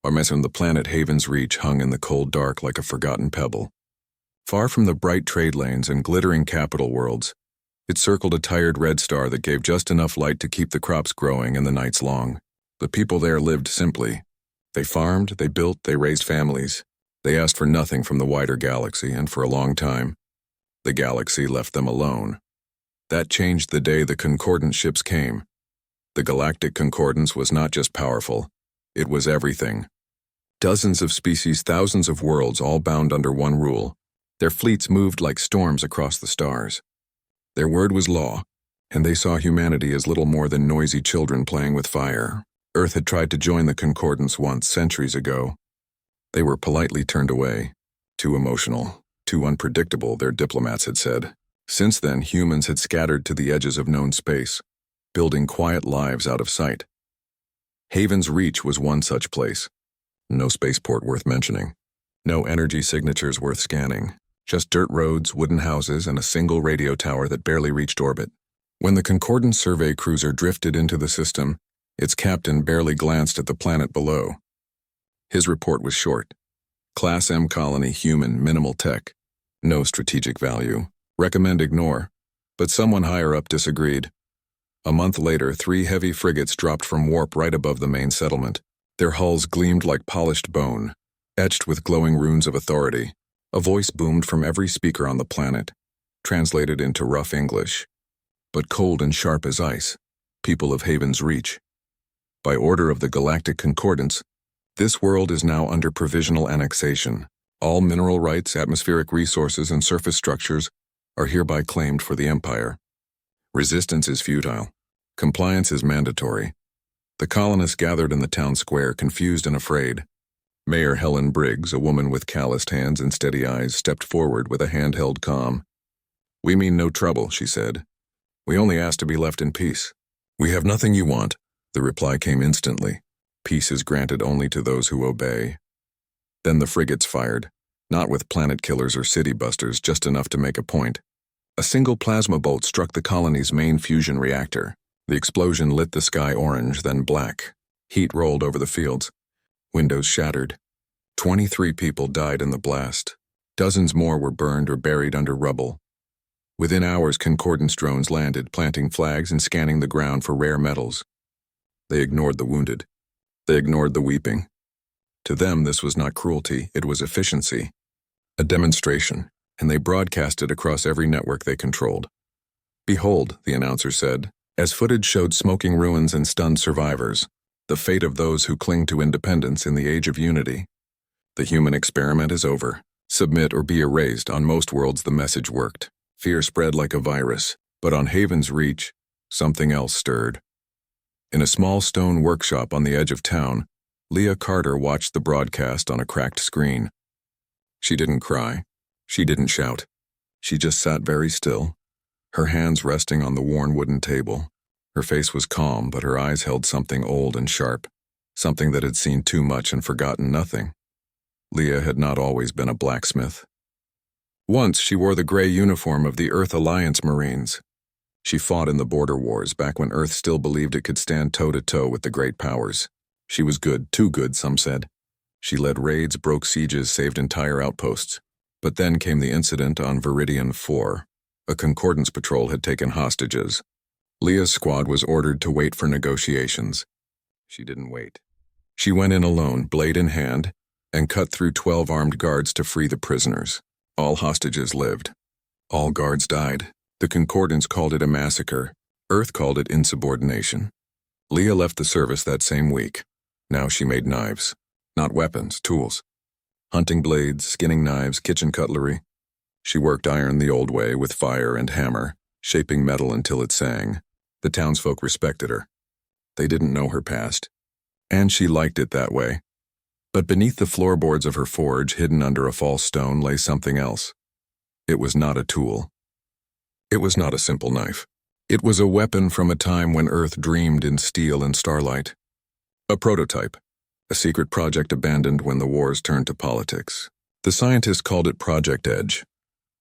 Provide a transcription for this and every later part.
The planet Haven's Reach hung in the cold dark like a forgotten pebble. Far from the bright trade lanes and glittering capital worlds, it circled a tired red star that gave just enough light to keep the crops growing and the nights long. The people there lived simply. They farmed, they built, they raised families. They asked for nothing from the wider galaxy, and for a long time, the galaxy left them alone. That changed the day the Concordance ships came. The Galactic Concordance was not just powerful, it was everything. Dozens of species, thousands of worlds, all bound under one rule. Their fleets moved like storms across the stars. Their word was law, and they saw humanity as little more than noisy children playing with fire. Earth had tried to join the Concordance once, centuries ago. They were politely turned away. Too emotional, too unpredictable, their diplomats had said. Since then, humans had scattered to the edges of known space, building quiet lives out of sight. Haven's Reach was one such place. No spaceport worth mentioning. No energy signatures worth scanning. Just dirt roads, wooden houses, and a single radio tower that barely reached orbit. When the Concordance survey cruiser drifted into the system, its captain barely glanced at the planet below. His report was short. Class M colony, human, minimal tech. No strategic value. Recommend ignore. But someone higher up disagreed. A month later, 3 heavy frigates dropped from warp right above the main settlement. Their hulls gleamed like polished bone, etched with glowing runes of authority. A voice boomed from every speaker on the planet, translated into rough English. But cold and sharp as ice, people of Haven's Reach. By order of the Galactic Concordance, this world is now under provisional annexation. All mineral rights, atmospheric resources, and surface structures are hereby claimed for the Empire. Resistance is futile. Compliance is mandatory. The colonists gathered in the town square, confused and afraid. Mayor Helen Briggs, a woman with calloused hands and steady eyes, stepped forward with a handheld calm. "We mean no trouble," she said. "We only ask to be left in peace." "We have nothing you want," the reply came instantly. "Peace is granted only to those who obey." Then the frigates fired, not with planet killers or city busters, just enough to make a point. A single plasma bolt struck the colony's main fusion reactor. The explosion lit the sky orange, then black. Heat rolled over the fields. Windows shattered. 23 people died in the blast. Dozens more were burned or buried under rubble. Within hours, Concordance drones landed, planting flags and scanning the ground for rare metals. They ignored the wounded. They ignored the weeping. To them, this was not cruelty, it was efficiency. A demonstration, and they broadcast it across every network they controlled. "Behold," the announcer said, as footage showed smoking ruins and stunned survivors, the fate of those who cling to independence in the age of unity. "The human experiment is over. Submit or be erased." On most worlds, the message worked. Fear spread like a virus, but on Haven's Reach, something else stirred. In a small stone workshop on the edge of town, Leah Carter watched the broadcast on a cracked screen. She didn't cry. She didn't shout. She just sat very still, her hands resting on the worn wooden table. Her face was calm, but her eyes held something old and sharp, something that had seen too much and forgotten nothing. Leah had not always been a blacksmith. Once she wore the gray uniform of the Earth Alliance Marines. She fought in the border wars back when Earth still believed it could stand toe-to-toe with the great powers. She was good, too good, some said. She led raids, broke sieges, saved entire outposts. But then came the incident on Viridian 4. A Concordance patrol had taken hostages. Leah's squad was ordered to wait for negotiations. She didn't wait. She went in alone, blade in hand, and cut through 12 armed guards to free the prisoners. All hostages lived. All guards died. The Concordance called it a massacre. Earth called it insubordination. Leah left the service that same week. Now she made knives. Not weapons, tools. Hunting blades, skinning knives, kitchen cutlery. She worked iron the old way with fire and hammer, shaping metal until it sang. The townsfolk respected her. They didn't know her past. And she liked it that way. But beneath the floorboards of her forge, hidden under a false stone, lay something else. It was not a tool. It was not a simple knife. It was a weapon from a time when Earth dreamed in steel and starlight. A prototype. A secret project abandoned when the wars turned to politics. The scientists called it Project Edge.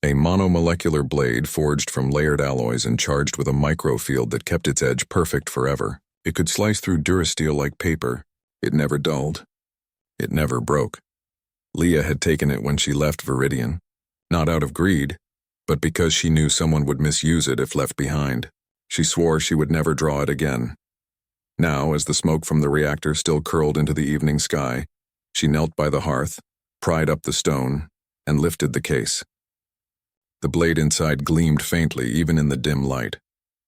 A monomolecular blade forged from layered alloys and charged with a microfield that kept its edge perfect forever. It could slice through durasteel like paper. It never dulled. It never broke. Leah had taken it when she left Viridian, not out of greed, but because she knew someone would misuse it if left behind. She swore she would never draw it again. Now, as the smoke from the reactor still curled into the evening sky, she knelt by the hearth, pried up the stone, and lifted the case. The blade inside gleamed faintly even in the dim light.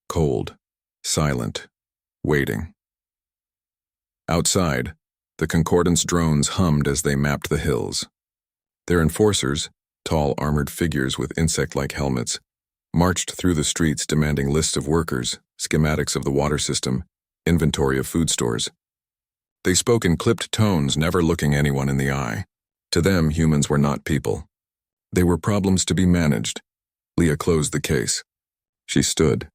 Cold, silent, waiting. Outside, the Concordance drones hummed as they mapped the hills. Their enforcers, tall armored figures with insect-like helmets, marched through the streets demanding lists of workers, schematics of the water system, inventory of food stores. They spoke in clipped tones, never looking anyone in the eye. To them, humans were not people. They were problems to be managed. Leah closed the case. She stood.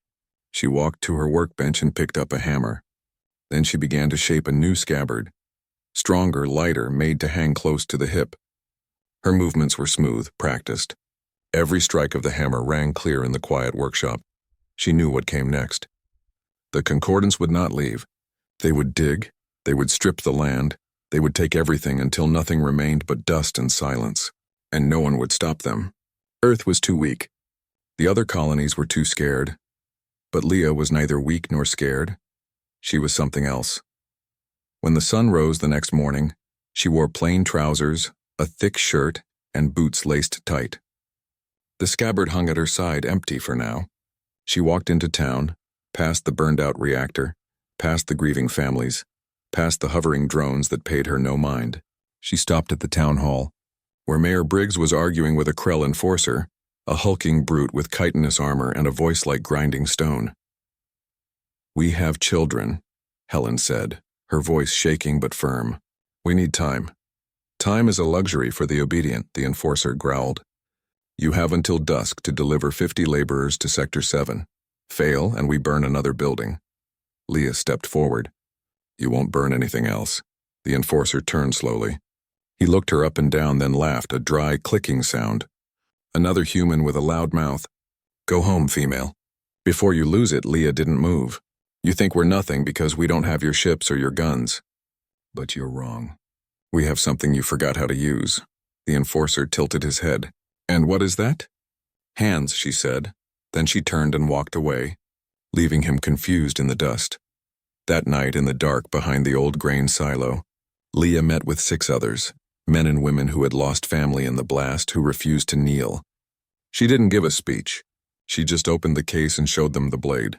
She walked to her workbench and picked up a hammer. Then she began to shape a new scabbard. Stronger, lighter, made to hang close to the hip. Her movements were smooth, practiced. Every strike of the hammer rang clear in the quiet workshop. She knew what came next. The Concordance would not leave. They would dig, they would strip the land, they would take everything until nothing remained but dust and silence. And no one would stop them. Earth was too weak. The other colonies were too scared. But Leah was neither weak nor scared. She was something else. When the sun rose the next morning, she wore plain trousers, a thick shirt, and boots laced tight. The scabbard hung at her side, empty for now. She walked into town, past the burned-out reactor, past the grieving families, past the hovering drones that paid her no mind. She stopped at the town hall, where Mayor Briggs was arguing with a Krell enforcer, a hulking brute with chitinous armor and a voice like grinding stone. "We have children," Helen said, her voice shaking but firm. "We need time." "Time is a luxury for the obedient," the enforcer growled. "You have until dusk to deliver 50 laborers to Sector 7. Fail, and we burn another building." Leah stepped forward. "You won't burn anything else." The enforcer turned slowly. He looked her up and down, then laughed, a dry, clicking sound. Another human with a loud mouth. "Go home, female." "Before you lose it," Leah didn't move. "You think we're nothing because we don't have your ships or your guns. But you're wrong. We have something you forgot how to use." The enforcer tilted his head. "And what is that?" "Hands," she said. Then she turned and walked away, leaving him confused in the dust. That night, in the dark behind the old grain silo, Leah met with 6 others, men and women who had lost family in the blast, who refused to kneel. She didn't give a speech. She just opened the case and showed them the blade.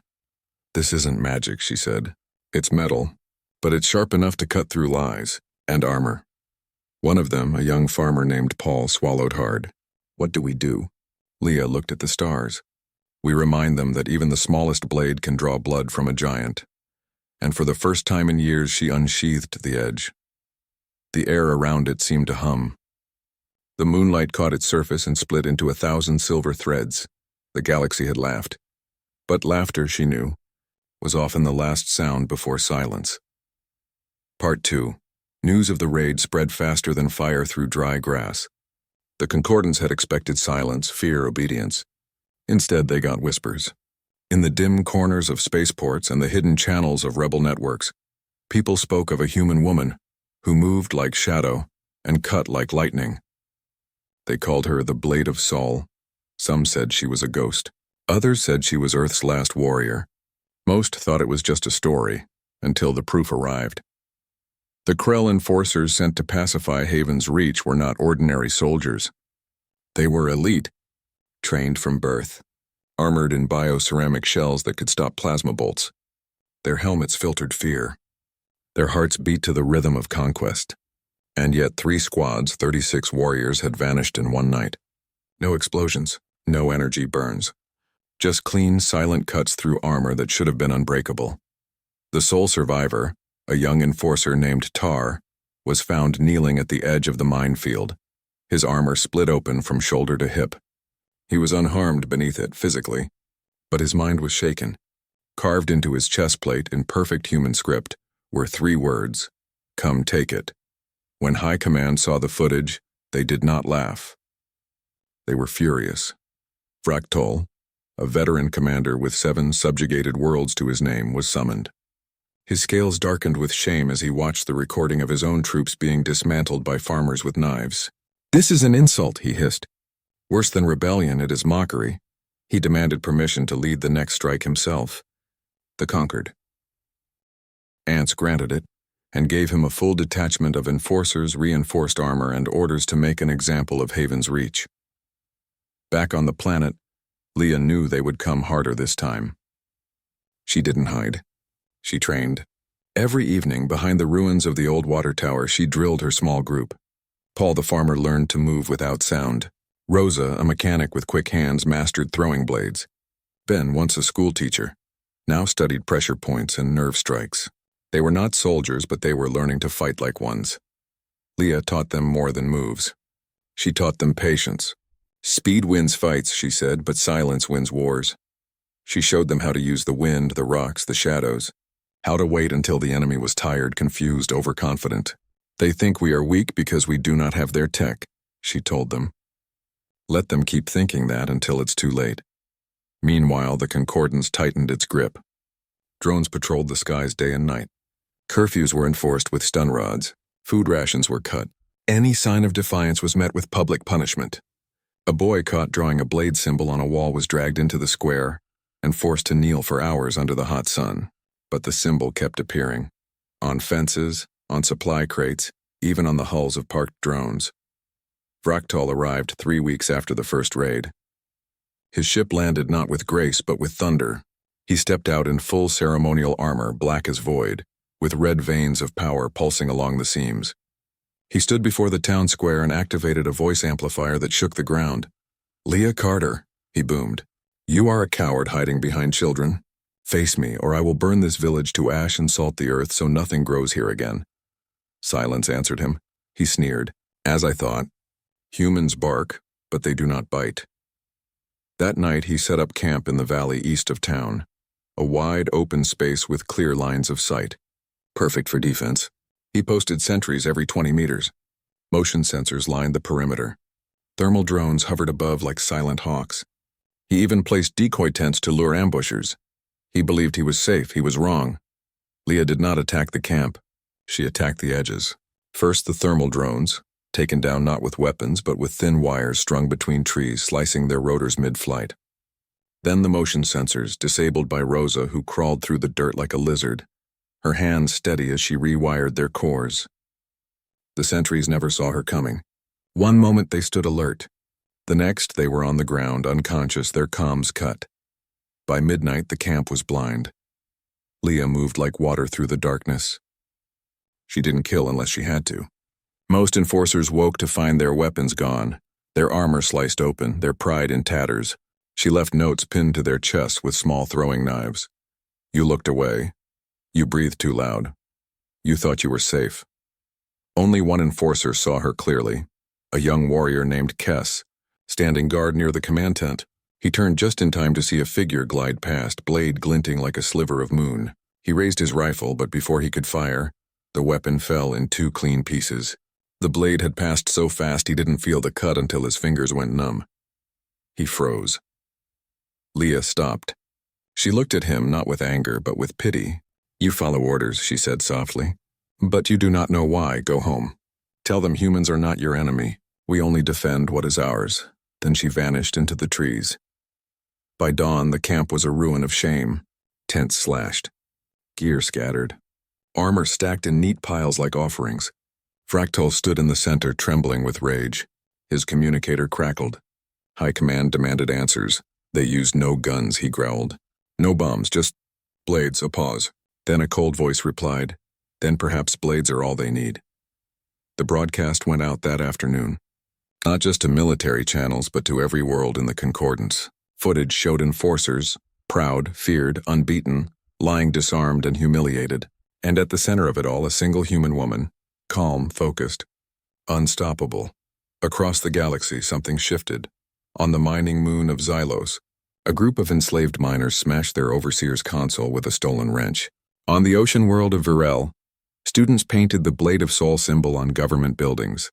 "This isn't magic," she said. "It's metal, but it's sharp enough to cut through lies and armor." One of them, a young farmer named Paul, swallowed hard. "What do we do?" Leah looked at the stars. "We remind them that even the smallest blade can draw blood from a giant." And for the first time in years, she unsheathed the edge. The air around it seemed to hum. The moonlight caught its surface and split into 1,000 silver threads. The galaxy had laughed. But laughter, she knew, was often the last sound before silence. Part 2. News of the raid spread faster than fire through dry grass. The Concordance had expected silence, fear, obedience. Instead, they got whispers. In the dim corners of spaceports and the hidden channels of rebel networks, people spoke of a human woman who moved like shadow and cut like lightning. They called her the Blade of Sol. Some said she was a ghost. Others said she was Earth's last warrior. Most thought it was just a story, until the proof arrived. The Krell enforcers sent to pacify Haven's Reach were not ordinary soldiers. They were elite, trained from birth, armored in bioceramic shells that could stop plasma bolts. Their helmets filtered fear. Their hearts beat to the rhythm of conquest. And yet 3 squads, 36 warriors, had vanished in one night. No explosions, no energy burns. Just clean, silent cuts through armor that should have been unbreakable. The sole survivor, a young enforcer named Tar, was found kneeling at the edge of the minefield, his armor split open from shoulder to hip. He was unharmed beneath it physically, but his mind was shaken. Carved into his chest plate in perfect human script were 3 words: "Come take it." When High Command saw the footage, they did not laugh. They were furious. Fraktol, a veteran commander with 7 subjugated worlds to his name, was summoned. His scales darkened with shame as he watched the recording of his own troops being dismantled by farmers with knives. "This is an insult," he hissed. "Worse than rebellion, it is mockery." He demanded permission to lead the next strike himself. The conquered ants granted it, and gave him a full detachment of enforcers, reinforced armor, and orders to make an example of Haven's Reach. Back on the planet, Leah knew they would come harder this time. She didn't hide. She trained. Every evening, behind the ruins of the old water tower, she drilled her small group. Paul the farmer learned to move without sound. Rosa, a mechanic with quick hands, mastered throwing blades. Ben, once a schoolteacher, now studied pressure points and nerve strikes. They were not soldiers, but they were learning to fight like ones. Leah taught them more than moves. She taught them patience. Speed wins fights, she said, but silence wins wars. She showed them how to use the wind, the rocks, the shadows, how to wait until the enemy was tired, confused, overconfident. "They think we are weak because we do not have their tech," she told them. Let them keep thinking that until it's too late. Meanwhile, the Concordance tightened its grip. Drones patrolled the skies day and night. Curfews were enforced with stun rods. Food rations were cut. Any sign of defiance was met with public punishment. A boy caught drawing a blade symbol on a wall was dragged into the square and forced to kneel for hours under the hot sun. But the symbol kept appearing. On fences, on supply crates, even on the hulls of parked drones. Vrachtal arrived 3 weeks after the first raid. His ship landed not with grace but with thunder. He stepped out in full ceremonial armor, black as void, with red veins of power pulsing along the seams. He stood before the town square and activated a voice amplifier that shook the ground. "Leah Carter," he boomed. "You are a coward hiding behind children. Face me, or I will burn this village to ash and salt the earth so nothing grows here again." Silence answered him. He sneered. "As I thought. Humans bark, but they do not bite." That night he set up camp in the valley east of town, a wide open space with clear lines of sight. Perfect for defense. He posted sentries every 20 meters. Motion sensors lined the perimeter. Thermal drones hovered above like silent hawks. He even placed decoy tents to lure ambushers. He believed he was safe. He was wrong. Leah did not attack the camp. She attacked the edges. First the thermal drones, taken down not with weapons but with thin wires strung between trees, slicing their rotors mid-flight. Then the motion sensors, disabled by Rosa, who crawled through the dirt like a lizard, her hands steady as she rewired their cores. The sentries never saw her coming. One moment they stood alert. The next they were on the ground, unconscious, their comms cut. By midnight the camp was blind. Leah moved like water through the darkness. She didn't kill unless she had to. Most enforcers woke to find their weapons gone, their armor sliced open, their pride in tatters. She left notes pinned to their chests with small throwing knives. You looked away. You breathed too loud. You thought you were safe. Only one enforcer saw her clearly, a young warrior named Kess, standing guard near the command tent. He turned just in time to see a figure glide past, blade glinting like a sliver of moon. He raised his rifle, but before he could fire, the weapon fell in 2 clean pieces. The blade had passed so fast he didn't feel the cut until his fingers went numb. He froze. Leah stopped. She looked at him not with anger, but with pity. "You follow orders," she said softly. "But you do not know why. Go home. Tell them humans are not your enemy. We only defend what is ours." Then she vanished into the trees. By dawn, the camp was a ruin of shame. Tents slashed. Gear scattered. Armor stacked in neat piles like offerings. Vrachtal stood in the center, trembling with rage. His communicator crackled. High Command demanded answers. "They used no guns," he growled. "No bombs, just blades." A pause. Then a cold voice replied, "Then perhaps blades are all they need." The broadcast went out that afternoon. Not just to military channels, but to every world in the Concordance. Footage showed enforcers, proud, feared, unbeaten, lying disarmed and humiliated. And at the center of it all, a single human woman, calm, focused, unstoppable. Across the galaxy, something shifted. On the mining moon of Xylos, a group of enslaved miners smashed their overseer's console with a stolen wrench. On the ocean world of Virel, students painted the Blade of Soul symbol on government buildings.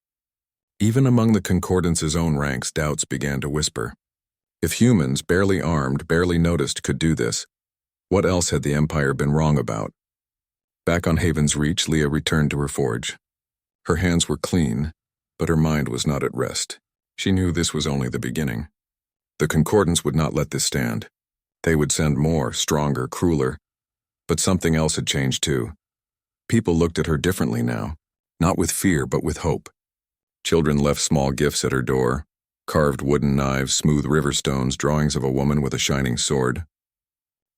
Even among the Concordance's own ranks, doubts began to whisper. If humans, barely armed, barely noticed, could do this, what else had the Empire been wrong about? Back on Haven's Reach, Leah returned to her forge. Her hands were clean, but her mind was not at rest. She knew this was only the beginning. The Concordance would not let this stand. They would send more, stronger, crueler. But something else had changed too. People looked at her differently now, not with fear but with hope. Children left small gifts at her door, carved wooden knives, smooth river stones, drawings of a woman with a shining sword.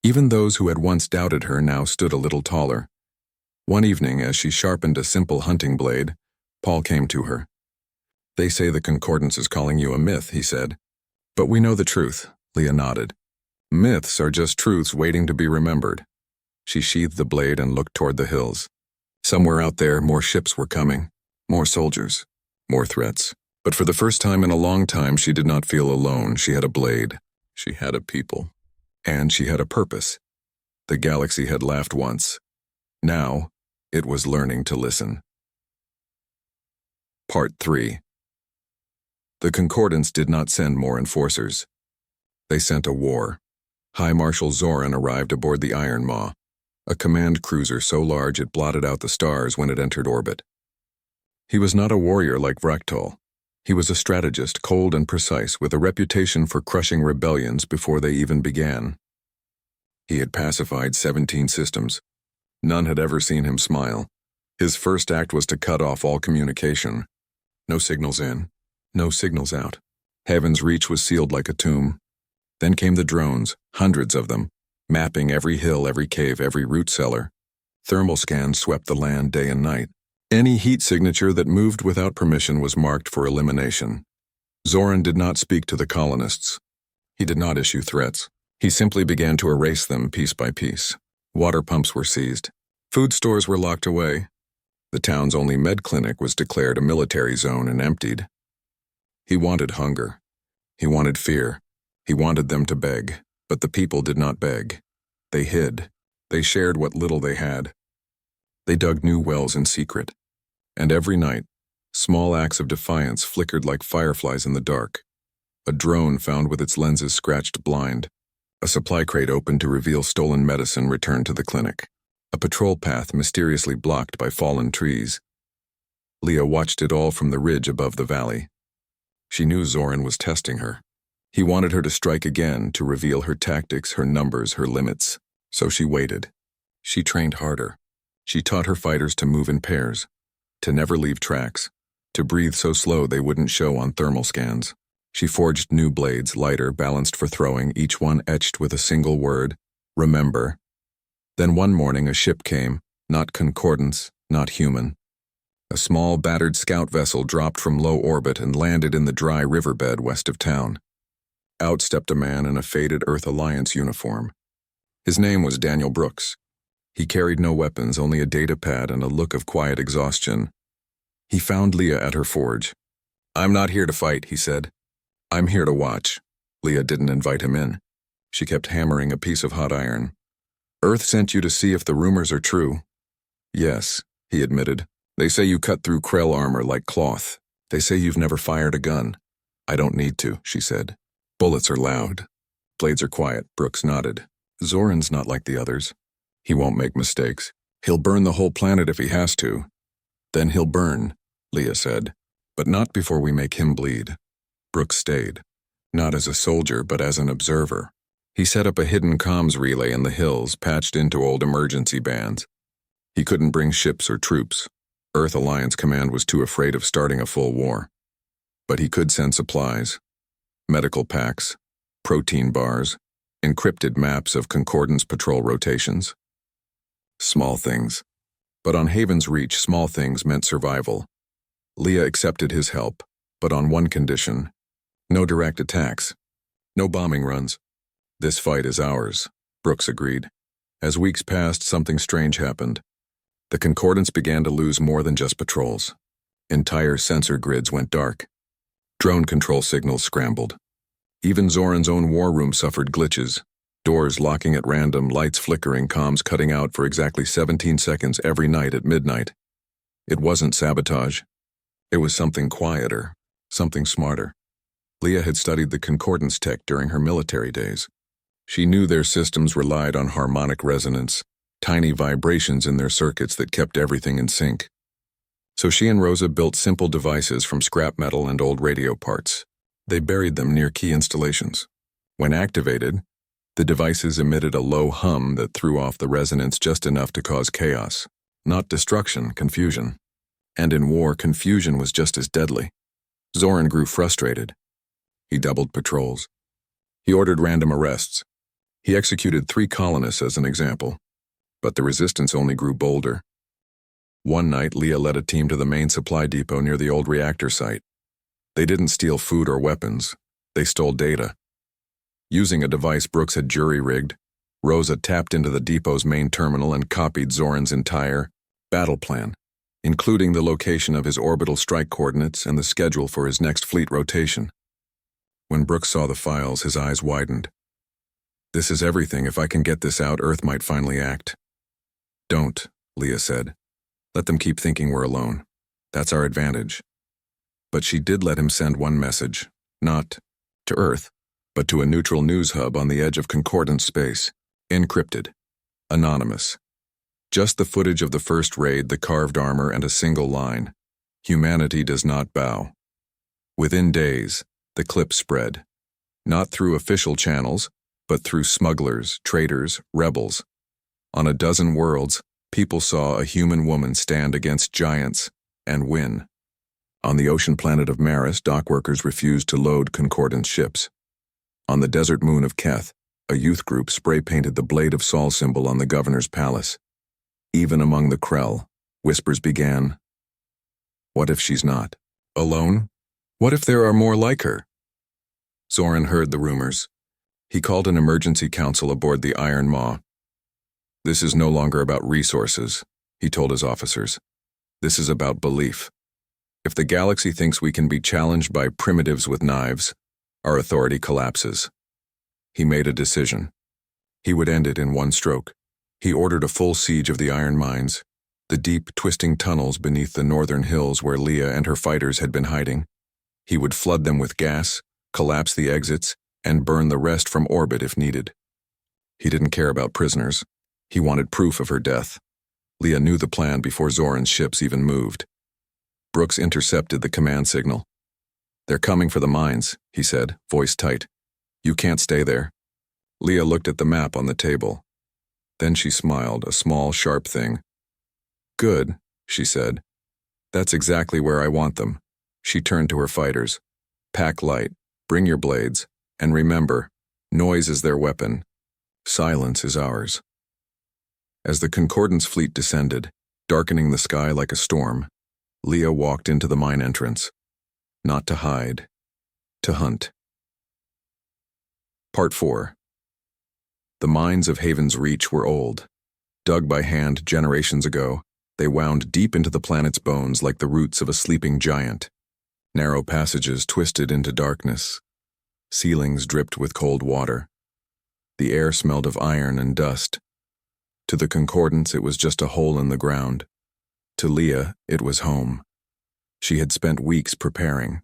Even those who had once doubted her now stood a little taller. One evening, as she sharpened a simple hunting blade, Paul came to her. "They say the Concordance is calling you a myth," he said. "But we know the truth," Leah nodded. "Myths are just truths waiting to be remembered." She sheathed the blade and looked toward the hills. Somewhere out there, more ships were coming, more soldiers, more threats. But for the first time in a long time, she did not feel alone. She had a blade. She had a people. And she had a purpose. The galaxy had laughed once. Now, it was learning to listen. Part 3. The Concordance did not send more enforcers. They sent a war. High Marshal Zoran arrived aboard the Iron Maw, a command cruiser so large it blotted out the stars when it entered orbit. He was not a warrior like Vraktol. He was a strategist, cold and precise, with a reputation for crushing rebellions before they even began. He had pacified 17 systems. None had ever seen him smile. His first act was to cut off all communication. No signals in, no signals out. Heaven's Reach was sealed like a tomb. Then came the drones, hundreds of them, mapping every hill, every cave, every root cellar. Thermal scans swept the land day and night. Any heat signature that moved without permission was marked for elimination. Zoran did not speak to the colonists. He did not issue threats. He simply began to erase them piece by piece. Water pumps were seized. Food stores were locked away. The town's only med clinic was declared a military zone and emptied. He wanted hunger. He wanted fear. He wanted them to beg, but the people did not beg. They hid. They shared what little they had. They dug new wells in secret. And every night, small acts of defiance flickered like fireflies in the dark. A drone found with its lenses scratched blind. A supply crate opened to reveal stolen medicine returned to the clinic. A patrol path mysteriously blocked by fallen trees. Leah watched it all from the ridge above the valley. She knew Zoran was testing her. He wanted her to strike again, to reveal her tactics, her numbers, her limits. So she waited. She trained harder. She taught her fighters to move in pairs, to never leave tracks, to breathe so slow they wouldn't show on thermal scans. She forged new blades, lighter, balanced for throwing, each one etched with a single word, remember. Then one morning a ship came, not Concordance, not human. A small, battered scout vessel dropped from low orbit and landed in the dry riverbed west of town. Out stepped a man in a faded Earth Alliance uniform. His name was Daniel Brooks. He carried no weapons, only a data pad and a look of quiet exhaustion. He found Leah at her forge. "I'm not here to fight," he said. "I'm here to watch." Leah didn't invite him in. She kept hammering a piece of hot iron. "Earth sent you to see if the rumors are true." "Yes," he admitted. "They say you cut through Krell armor like cloth. They say you've never fired a gun." "I don't need to," she said. "Bullets are loud. Blades are quiet." Brooks nodded. "Zoran's not like the others. He won't make mistakes. He'll burn the whole planet if he has to." "Then he'll burn," Leah said. "But not before we make him bleed." Brooks stayed, not as a soldier but as an observer. He set up a hidden comms relay in the hills, patched into old emergency bands. He couldn't bring ships or troops. Earth Alliance Command was too afraid of starting a full war. But he could send supplies. Medical packs, protein bars, encrypted maps of Concordance patrol rotations. Small things. But on Haven's Reach, small things meant survival. Leah accepted his help, but on one condition. No direct attacks. No bombing runs. "This fight is ours," Brooks agreed. As weeks passed, something strange happened. The Concordance began to lose more than just patrols. Entire sensor grids went dark. Drone control signals scrambled. Even Zoran's own war room suffered glitches. Doors locking at random, lights flickering, comms cutting out for exactly 17 seconds every night at midnight. It wasn't sabotage. It was something quieter, something smarter. Leah had studied the Concordance tech during her military days. She knew their systems relied on harmonic resonance, tiny vibrations in their circuits that kept everything in sync. So she and Rosa built simple devices from scrap metal and old radio parts. They buried them near key installations. When activated, the devices emitted a low hum that threw off the resonance just enough to cause chaos. Not destruction, confusion. And in war, confusion was just as deadly. Zoran grew frustrated. He doubled patrols. He ordered random arrests. He executed 3 colonists as an example. But the resistance only grew bolder. One night, Leah led a team to the main supply depot near the old reactor site. They didn't steal food or weapons. They stole data. Using a device Brooks had jury-rigged, Rosa tapped into the depot's main terminal and copied Zoran's entire battle plan, including the location of his orbital strike coordinates and the schedule for his next fleet rotation. When Brooks saw the files, his eyes widened. "This is everything. If I can get this out, Earth might finally act." "Don't," Leah said. "Let them keep thinking we're alone. That's our advantage." But she did let him send one message, not to Earth, but to a neutral news hub on the edge of concordant space, encrypted, anonymous. Just the footage of the first raid, the carved armor, and a single line: "Humanity does not bow." Within days, the clip spread, not through official channels, but through smugglers, traitors, rebels. On a dozen worlds, people saw a human woman stand against giants and win. On the ocean planet of Maris, dockworkers refused to load concordant ships. On the desert moon of Keth, a youth group spray-painted the Blade of Sol symbol on the governor's palace. Even among the Krell, whispers began. What if she's not alone? What if there are more like her? Zoran heard the rumors. He called an emergency council aboard the Iron Maw. "This is no longer about resources," he told his officers. "This is about belief. If the galaxy thinks we can be challenged by primitives with knives, our authority collapses." He made a decision. He would end it in one stroke. He ordered a full siege of the iron mines, the deep, twisting tunnels beneath the northern hills where Leah and her fighters had been hiding. He would flood them with gas, collapse the exits, and burn the rest from orbit if needed. He didn't care about prisoners. He wanted proof of her death. Leah knew the plan before Zoran's ships even moved. Brooks intercepted the command signal. "They're coming for the mines," he said, voice tight. "You can't stay there." Leah looked at the map on the table. Then she smiled, a small, sharp thing. "Good," she said. "That's exactly where I want them." She turned to her fighters. "Pack light, bring your blades, and remember, noise is their weapon. Silence is ours." As the Concordance fleet descended, darkening the sky like a storm, Leah walked into the mine entrance. Not to hide, to hunt. Part 4. The mines of Haven's Reach were old. Dug by hand generations ago, they wound deep into the planet's bones like the roots of a sleeping giant. Narrow passages twisted into darkness. Ceilings dripped with cold water. The air smelled of iron and dust. To the Concordance, it was just a hole in the ground. To Leah, it was home. She had spent weeks preparing,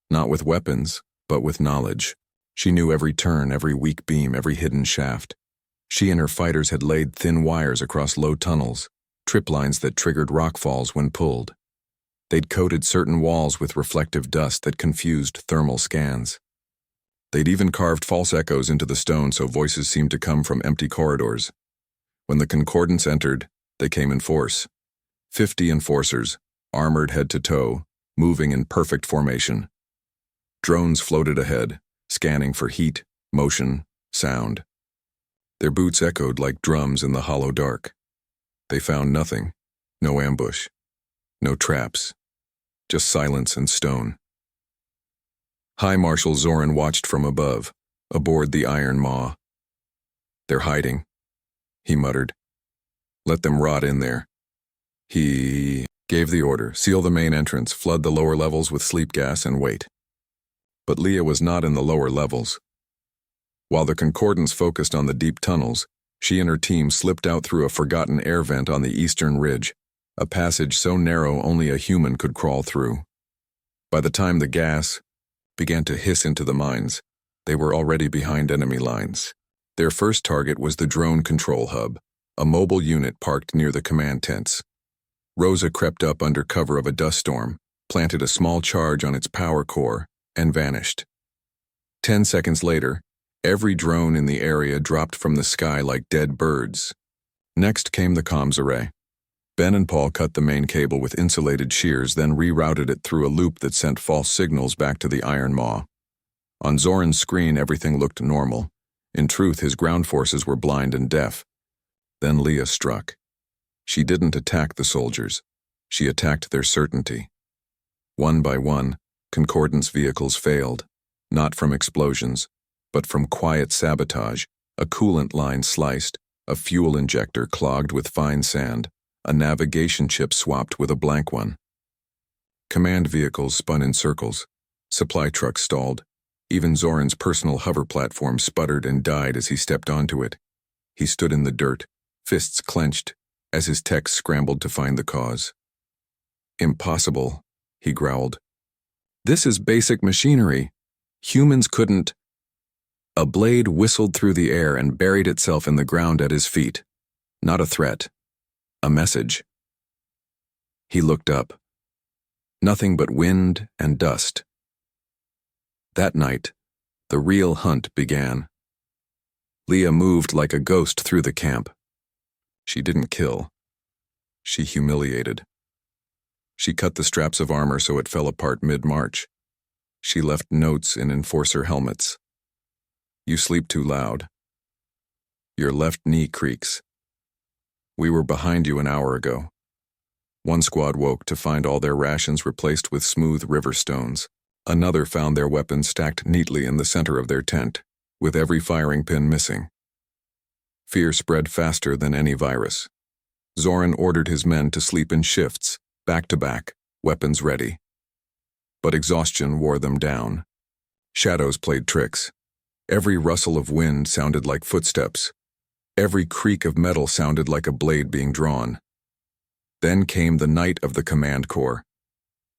not with weapons, but with knowledge. She knew every turn, every weak beam, every hidden shaft. She and her fighters had laid thin wires across low tunnels, trip lines that triggered rockfalls when pulled. They'd coated certain walls with reflective dust that confused thermal scans. They'd even carved false echoes into the stone so voices seemed to come from empty corridors. When the Concordance entered, they came in force. 50 enforcers, armored head to toe, moving in perfect formation. Drones floated ahead, scanning for heat, motion, sound. Their boots echoed like drums in the hollow dark. They found nothing, no ambush, no traps, just silence and stone. High Marshal Zoran watched from above, aboard the Iron Maw. "They're hiding," he muttered. "Let them rot in there." He gave the order, seal the main entrance, flood the lower levels with sleep gas, and wait. But Leah was not in the lower levels. While the Concordance focused on the deep tunnels, she and her team slipped out through a forgotten air vent on the eastern ridge, a passage so narrow only a human could crawl through. By the time the gas began to hiss into the mines, they were already behind enemy lines. Their first target was the drone control hub, a mobile unit parked near the command tents. Rosa crept up under cover of a dust storm, planted a small charge on its power core, and vanished. 10 seconds later, every drone in the area dropped from the sky like dead birds. Next came the comms array. Ben and Paul cut the main cable with insulated shears, then rerouted it through a loop that sent false signals back to the Iron Maw. On Zoran's screen, everything looked normal. In truth, his ground forces were blind and deaf. Then Leah struck. She didn't attack the soldiers. She attacked their certainty. One by one, Concordance vehicles failed, not from explosions, but from quiet sabotage. A coolant line sliced, a fuel injector clogged with fine sand, a navigation chip swapped with a blank one. Command vehicles spun in circles. Supply trucks stalled. Even Zoran's personal hover platform sputtered and died as he stepped onto it. He stood in the dirt, fists clenched, as his techs scrambled to find the cause. "Impossible," he growled. "This is basic machinery. Humans couldn't." A blade whistled through the air and buried itself in the ground at his feet. Not a threat. A message. He looked up. Nothing but wind and dust. That night, the real hunt began. Leah moved like a ghost through the camp. She didn't kill. She humiliated. She cut the straps of armor so it fell apart mid-march. She left notes in enforcer helmets. "You sleep too loud. Your left knee creaks. We were behind you an hour ago." One squad woke to find all their rations replaced with smooth river stones. Another found their weapons stacked neatly in the center of their tent, with every firing pin missing. Fear spread faster than any virus. Zoran ordered his men to sleep in shifts, back to back, weapons ready. But exhaustion wore them down. Shadows played tricks. Every rustle of wind sounded like footsteps. Every creak of metal sounded like a blade being drawn. Then came the night of the command core.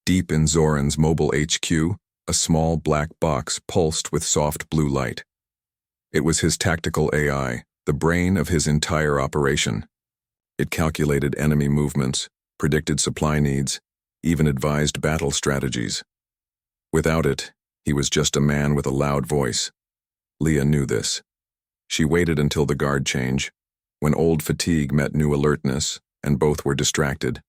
Deep in Zoran's mobile HQ, a small black box pulsed with soft blue light. It was his tactical AI, the brain of his entire operation. It calculated enemy movements, predicted supply needs, even advised battle strategies. Without it, he was just a man with a loud voice. Leah knew this. She waited until the guard change, when old fatigue met new alertness, and both were distracted.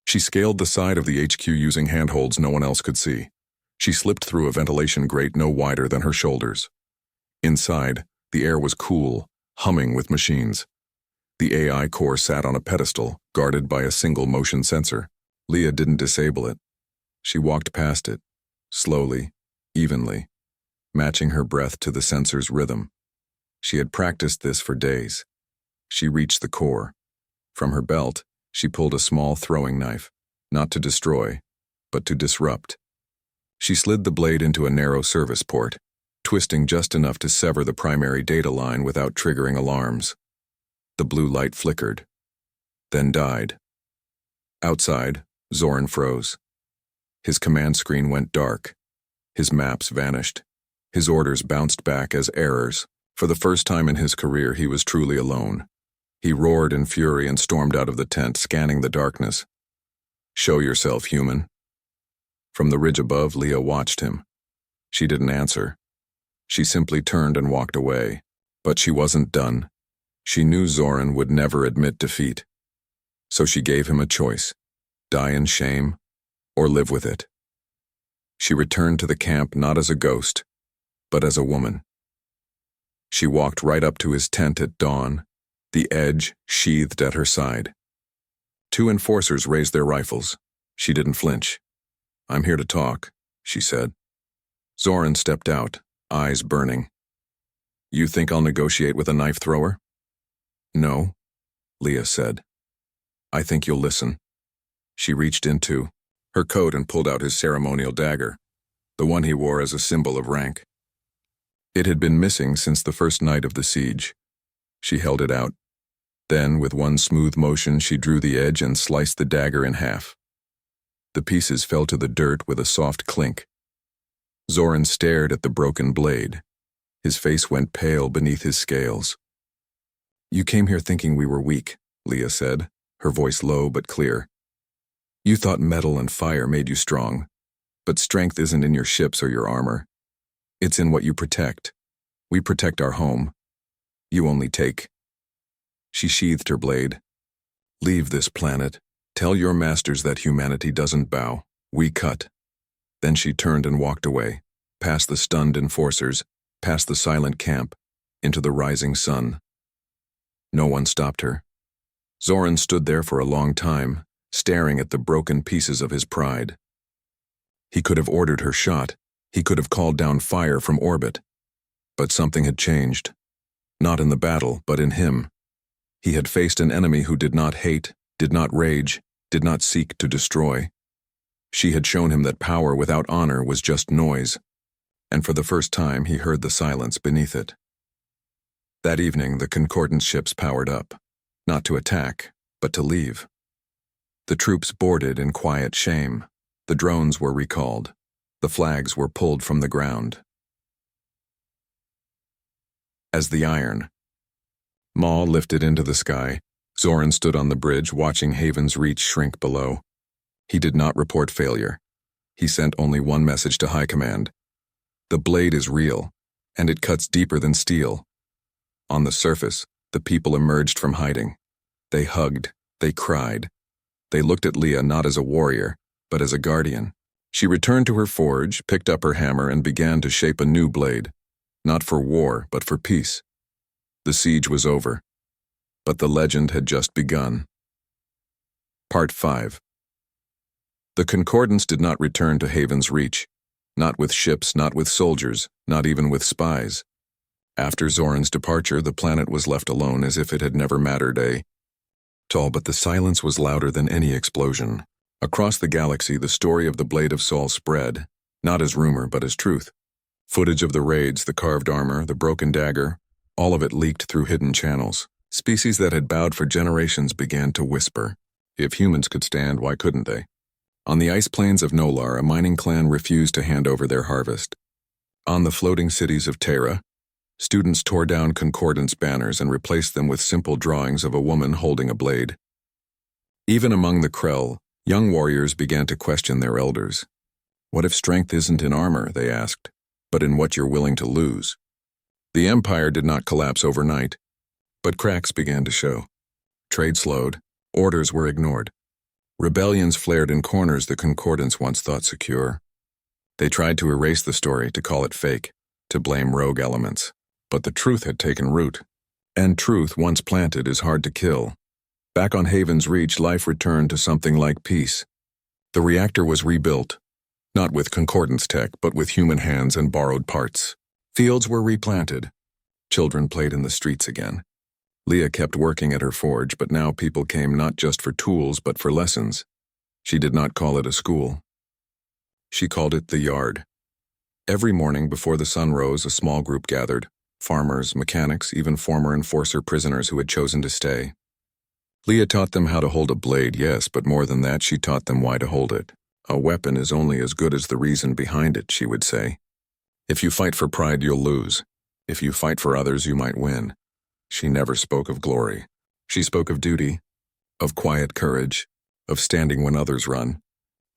She scaled the side of the HQ using handholds no one else could see. She slipped through a ventilation grate no wider than her shoulders. Inside, the air was cool, humming with machines. The AI core sat on a pedestal, guarded by a single motion sensor. Leah didn't disable it. She walked past it, slowly, evenly, matching her breath to the sensor's rhythm. She had practiced this for days. She reached the core. From her belt, she pulled a small throwing knife, not to destroy, but to disrupt. She slid the blade into a narrow service port, twisting just enough to sever the primary data line without triggering alarms. The blue light flickered, then died. Outside, Zoran froze. His command screen went dark. His maps vanished. His orders bounced back as errors. For the first time in his career, he was truly alone. He roared in fury and stormed out of the tent, scanning the darkness. "Show yourself, human." From the ridge above, Leah watched him. She didn't answer. She simply turned and walked away. But she wasn't done. She knew Zoran would never admit defeat. So she gave him a choice: die in shame, or live with it. She returned to the camp not as a ghost, but as a woman. She walked right up to his tent at dawn, the edge sheathed at her side. Two enforcers raised their rifles. She didn't flinch. "I'm here to talk," she said. Zoran stepped out, eyes burning. "You think I'll negotiate with a knife thrower?" "No," Leah said. "I think you'll listen." She reached into her coat and pulled out his ceremonial dagger, the one he wore as a symbol of rank. It had been missing since the first night of the siege. She held it out. Then, with one smooth motion, she drew the edge and sliced the dagger in half. The pieces fell to the dirt with a soft clink. Zoran stared at the broken blade. His face went pale beneath his scales. You came here thinking we were weak, Leah said, her voice low but clear. You thought metal and fire made you strong, but strength isn't in your ships or your armor. It's in what you protect. We protect our home. You only take. She sheathed her blade. Leave this planet. Tell your masters that humanity doesn't bow. We cut. Then she turned and walked away, past the stunned enforcers, past the silent camp, into the rising sun. No one stopped her. Zoran stood there for a long time, staring at the broken pieces of his pride. He could have ordered her shot. He could have called down fire from orbit. But something had changed. Not in the battle, but in him. He had faced an enemy who did not hate, did not rage, did not seek to destroy. She had shown him that power without honor was just noise, and for the first time he heard the silence beneath it. That evening, the Concordance ships powered up, not to attack, but to leave. The troops boarded in quiet shame. The drones were recalled. The flags were pulled from the ground. As the iron Maw lifted into the sky, Zoran stood on the bridge watching Haven's Reach shrink below. He did not report failure. He sent only one message to High Command. The blade is real, and it cuts deeper than steel. On the surface, the people emerged from hiding. They hugged, they cried. They looked at Leah not as a warrior, but as a guardian. She returned to her forge, picked up her hammer, and began to shape a new blade. Not for war, but for peace. The siege was over, but the legend had just begun. Part 5. The Concordance did not return to Haven's Reach. Not with ships, not with soldiers, not even with spies. After Zoran's departure, the planet was left alone as if it had never mattered all, but the silence was louder than any explosion. Across the galaxy, the story of the Blade of Sol spread, not as rumor, but as truth. Footage of the raids, the carved armor, the broken dagger, all of it leaked through hidden channels. Species that had bowed for generations began to whisper. If humans could stand, why couldn't they? On the ice plains of Nolar, a mining clan refused to hand over their harvest. On the floating cities of Terra, students tore down Concordance banners and replaced them with simple drawings of a woman holding a blade. Even among the Krell, young warriors began to question their elders. What if strength isn't in armor, they asked, but in what you're willing to lose? The Empire did not collapse overnight, but cracks began to show. Trade slowed, orders were ignored. Rebellions flared in corners the Concordance once thought secure. They tried to erase the story, to call it fake, to blame rogue elements. But the truth had taken root, and truth, once planted, is hard to kill. Back on Haven's Reach, life returned to something like peace. The reactor was rebuilt, not with Concordance tech, but with human hands and borrowed parts. Fields were replanted. Children played in the streets again. Leah kept working at her forge, but now people came not just for tools, but for lessons. She did not call it a school. She called it the yard. Every morning before the sun rose, a small group gathered. Farmers, mechanics, even former enforcer prisoners who had chosen to stay. Leah taught them how to hold a blade, yes, but more than that, she taught them why to hold it. A weapon is only as good as the reason behind it, she would say. If you fight for pride, you'll lose. If you fight for others, you might win. She never spoke of glory. She spoke of duty, of quiet courage, of standing when others run.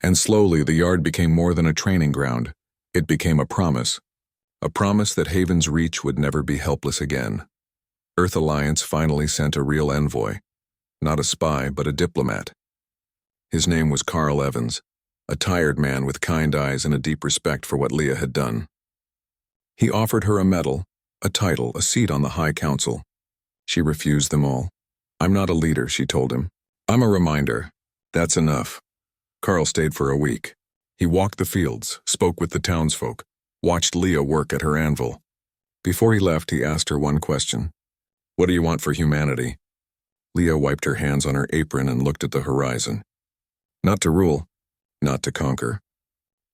And slowly, the yard became more than a training ground. It became a promise that Haven's Reach would never be helpless again. Earth Alliance finally sent a real envoy, not a spy, but a diplomat. His name was Carl Evans, a tired man with kind eyes and a deep respect for what Leah had done. He offered her a medal, a title, a seat on the High Council. She refused them all. I'm not a leader, she told him. I'm a reminder. That's enough. Carl stayed for a week. He walked the fields, spoke with the townsfolk, watched Leah work at her anvil. Before he left, he asked her one question. What do you want for humanity? Leah wiped her hands on her apron and looked at the horizon. Not to rule, not to conquer.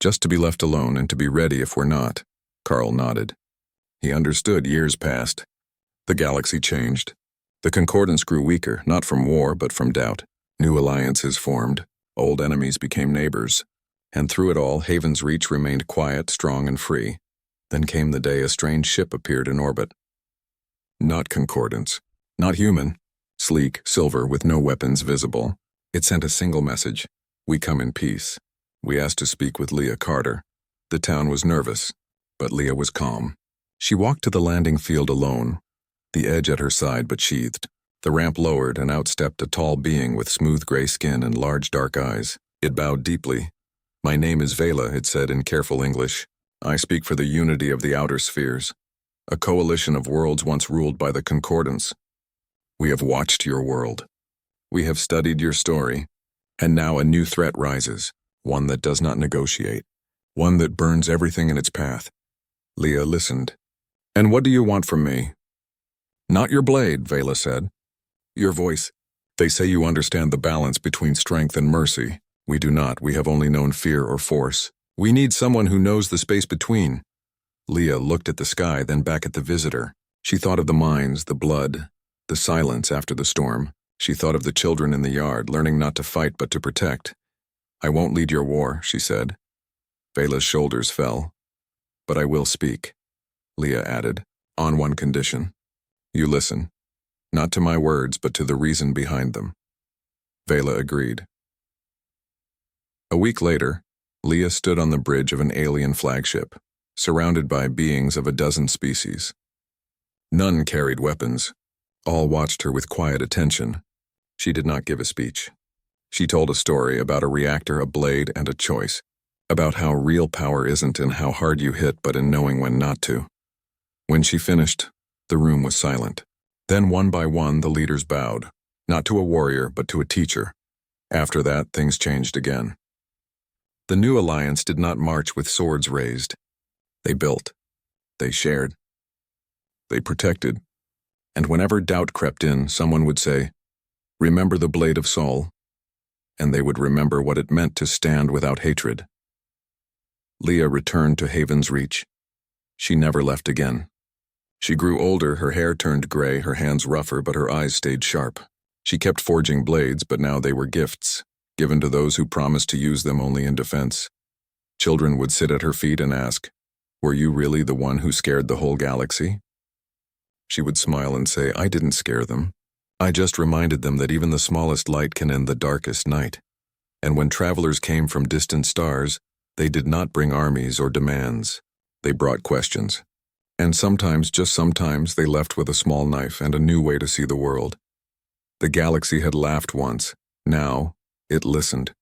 Just to be left alone and to be ready if we're not. Carl nodded. He understood. Years passed. The galaxy changed. The Concordance grew weaker, not from war, but from doubt. New alliances formed. Old enemies became neighbors. And through it all, Haven's Reach remained quiet, strong, and free. Then came the day a strange ship appeared in orbit. Not Concordance. Not human. Sleek, silver, with no weapons visible. It sent a single message. We come in peace. We asked to speak with Leah Carter. The town was nervous, but Leah was calm. She walked to the landing field alone, the edge at her side but sheathed. The ramp lowered and out stepped a tall being with smooth gray skin and large dark eyes. It bowed deeply. My name is Vela, it said in careful English. I speak for the unity of the outer spheres, a coalition of worlds once ruled by the Concordance. We have watched your world. We have studied your story, and now a new threat rises, one that does not negotiate, one that burns everything in its path. Leah listened. And what do you want from me? Not your blade, Vela said. Your voice. They say you understand the balance between strength and mercy. We do not. We have only known fear or force. We need someone who knows the space between. Leah looked at the sky, then back at the visitor. She thought of the mines, the blood, the silence after the storm. She thought of the children in the yard, learning not to fight but to protect. I won't lead your war, she said. Vela's shoulders fell. But I will speak, Leah added, on one condition. You listen. Not to my words, but to the reason behind them. Vela agreed. A week later, Leah stood on the bridge of an alien flagship, surrounded by beings of a dozen species. None carried weapons. All watched her with quiet attention. She did not give a speech. She told a story about a reactor, a blade, and a choice, about how real power isn't in how hard you hit, but in knowing when not to. When she finished, the room was silent. Then one by one the leaders bowed, not to a warrior but to a teacher. After that, things changed again. The new alliance did not march with swords raised. They built. They shared. They protected. And whenever doubt crept in, someone would say, "Remember the blade of Saul," and they would remember what it meant to stand without hatred. Leah returned to Haven's Reach. She never left again. She grew older, her hair turned gray, her hands rougher, but her eyes stayed sharp. She kept forging blades, but now they were gifts, given to those who promised to use them only in defense. Children would sit at her feet and ask, "Were you really the one who scared the whole galaxy?" She would smile and say, "I didn't scare them. I just reminded them that even the smallest light can end the darkest night." And when travelers came from distant stars, they did not bring armies or demands. They brought questions. And sometimes, just sometimes, they left with a small knife and a new way to see the world. The galaxy had laughed once. Now, it listened.